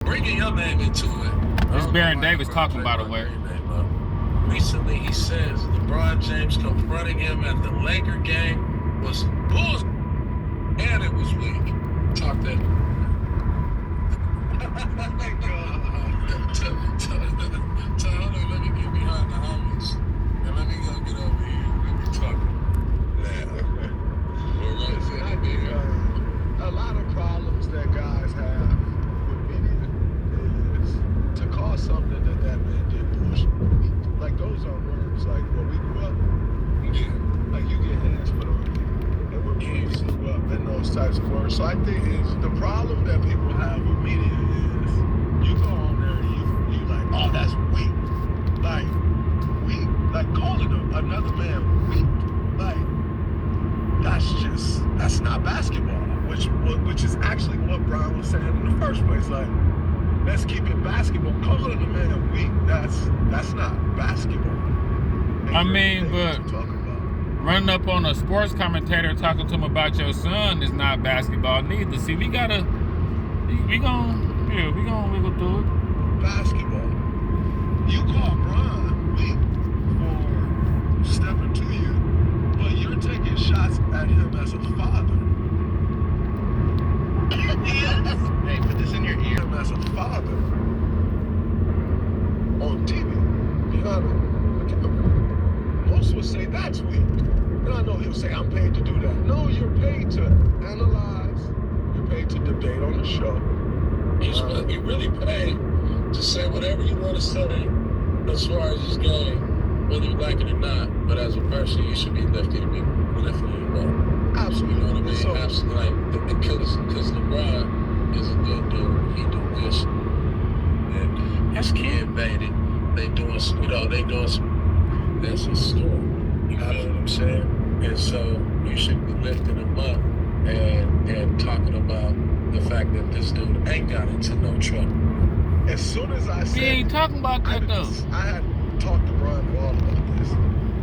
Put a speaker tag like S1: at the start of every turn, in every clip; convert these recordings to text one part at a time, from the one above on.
S1: bringing your name into it.
S2: This Baron Davis talking, by the way.
S1: Recently, he says LeBron James confronting him at the Laker game was bullshit, and it was weak. Talk that. Tell him, let me get behind the homies, and let me go get over here. Let me talk.
S3: A lot of problems that guys have with media is to call something that man did bullshit. Like, those are words. Like, when we grew up, like, you get hands put on you, and when we grew up, and those types of words. So I think the problem that people have with media is you go on there and you like, oh, that's weak. Like, weak. Like, calling another man weak. Like, that's not basketball, which is actually what Brian was saying in the first place. Like, let's keep it basketball. Calling a man weak, that's not basketball.
S2: I mean, but running up on a sports commentator talking to him about your son is not basketball neither. See, we gonna wiggle through it.
S3: Basketball. You call Brian weak for stepping to you, but you're taking shots at him as a father. Hey, put this in your ear. As a father on TV, behind the camera. Most would say that's weak. And I know he'll say, I'm paid to do that. No, you're paid to analyze. You're paid to debate on the show.
S1: You're really paid to say whatever you want to say as far as this game, whether you like it or not. But as a person, you should be lifted and be lifting your role.
S3: Absolutely.
S1: You know what I mean?
S3: So,
S1: absolutely. Like, because LeBron is a good dude. He do this. And his kid made it. They doing some, that's a story. You know what I'm saying? And so you should be lifting him up and talking about the fact that this dude ain't got into no trouble.
S3: As soon as I said,
S2: He ain't talking about that though.
S3: I had talked to Brian all about this.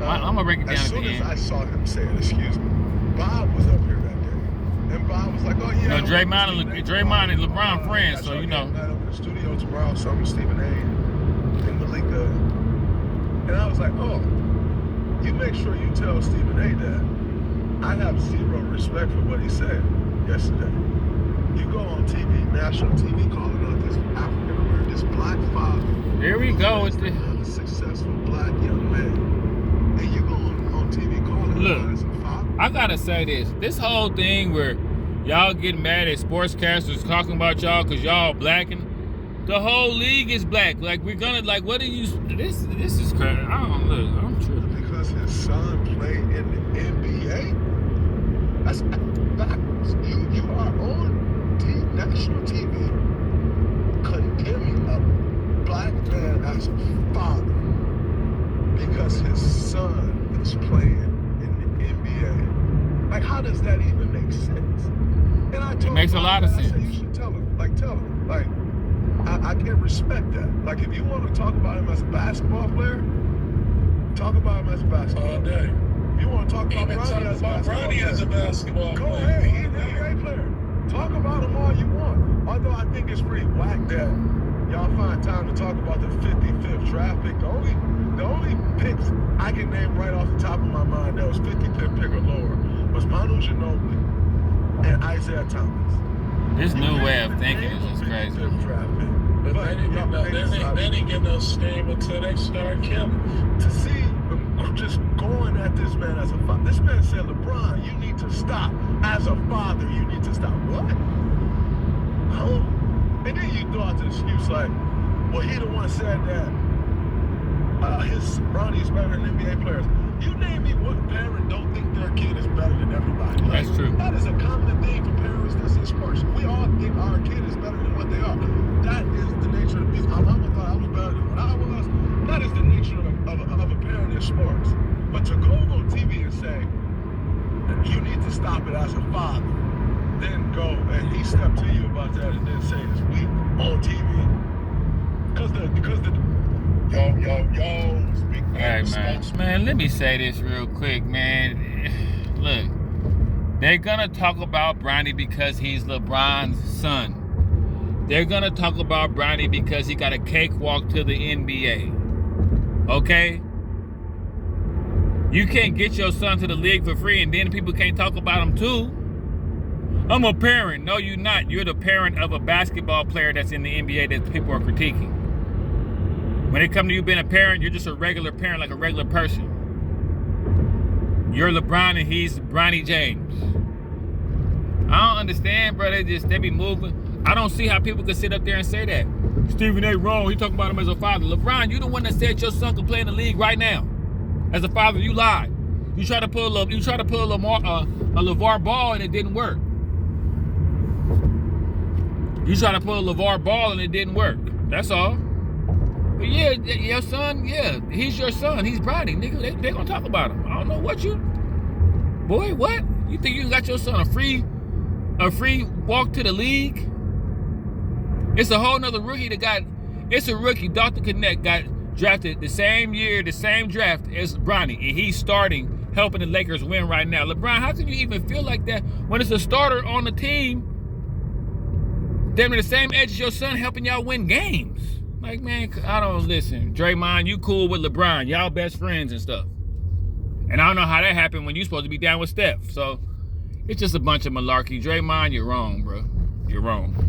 S2: I'm gonna break it down
S3: as
S2: at
S3: soon
S2: the
S3: as
S2: end.
S3: I saw him say it, excuse me, Bob was up here that day, and Bob was like, "Oh yeah."
S2: You know, Draymond and LeBron friends, so you know.
S3: Night over the studio tomorrow, some Stephen A. and Malika, and I was like, "Oh, you make sure you tell Stephen A. that I have zero respect for what he said yesterday. You go on TV, national TV, calling out this African American, this black father.
S2: Here we go with the
S3: successful black young man, and you go on TV calling him as a father."
S2: I gotta say this whole thing where y'all get mad at sportscasters talking about y'all because y'all black, and the whole league is black. Like, we're gonna, like, what are you, this is crazy. I'm tripping.
S3: Because his son played in the NBA? That's backwards. You are on national TV condemning a black man as a father because his son is playing in the NBA. Like, how does that even make sense? And I told
S2: it makes a lot of sense.
S3: I said, you should tell him. Like, I can't respect that. Like, if you want to talk about him as a basketball player, talk about him as a basketball player. If you want to talk about Bronny as a basketball player, go ahead. He's an NBA player. Talk about him all you want. Although I think it's pretty whack that y'all find time to talk about the 55th draft pick. The only picks I can name right off the top of my mind that was 55th pick or lower was Manu Ginobili and Isaiah Thomas.
S2: This new way of thinking is just crazy.
S1: But they didn't get no steam until they started killing.
S3: To see just going at this man as a father. This man said, LeBron, you need to stop. As a father, you need to stop. What? Huh? And then you throw out the excuse like, well, he the one said that his Bronny's better than NBA players. You name me what parent don't think their kid is better than everybody. Like,
S2: that's true.
S3: That is a common thing for parents that's in sports. We all think our kid is better than what they are. That is the nature of the beast. My mama thought I was better than what I was. That is the nature of a parent in sports. But to go on TV and say, you need to stop it as a father, then go and he stepped to you about that and then say it's weak on TV. Because the
S2: All right, man, let me say this real quick, man. Look, they're gonna talk about Bronny because he's LeBron's son. they're gonna talk about Bronny because he got a cakewalk to the NBA. Okay? You can't get your son to the league for free and then people can't talk about him too. I'm a parent. No, you're not. You're the parent of a basketball player that's in the NBA that people are critiquing. When it comes to you being a parent, you're just a regular parent, like a regular person. You're LeBron and he's Bronny James. I don't understand, bro. They be moving. I don't see how people can sit up there and say that. Stephen A. wrong. He talking about him as a father. LeBron, you the one that said your son can play in the league right now. As a father, you lied. You tried to pull a LeVar Ball and it didn't work. You tried to pull a LeVar Ball and it didn't work. That's all. But yeah, your son, yeah, he's your son. He's Bronny, nigga. They gonna talk about him. I don't know what you, boy, what? You think you got your son a free walk to the league? It's a whole nother rookie it's a rookie, Dr. Connect, got drafted the same year, the same draft as Bronny, and he's starting, helping the Lakers win right now. LeBron, how can you even feel like that when it's a starter on the team, damn near the same age as your son, helping y'all win games? Like, man, I don't listen. Draymond, you cool with LeBron. Y'all best friends and stuff. And I don't know how that happened when you supposed to be down with Steph. So, it's just a bunch of malarkey. Draymond, you're wrong, bro. You're wrong.